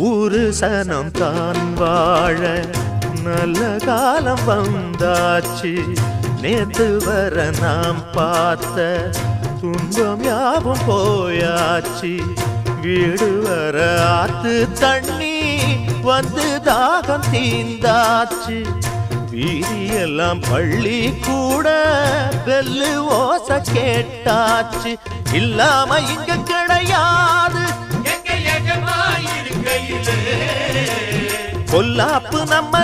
ஊரு சனம் தான் வாழ நல்ல காலம் வந்தாச்சு. நேத்து வர நாம் பார்த்த துன்பம் யாவும் போயாச்சு. வீடு வர ஆத்து தண்ணி வந்து தாகம் தீந்தாச்சு. வீதியெல்லாம் பள்ளி கூட பெல்லு ஓசை கேட்டாச்சு. இல்லாம இங்க கிடையாது பொல்லாப்பு நம்ம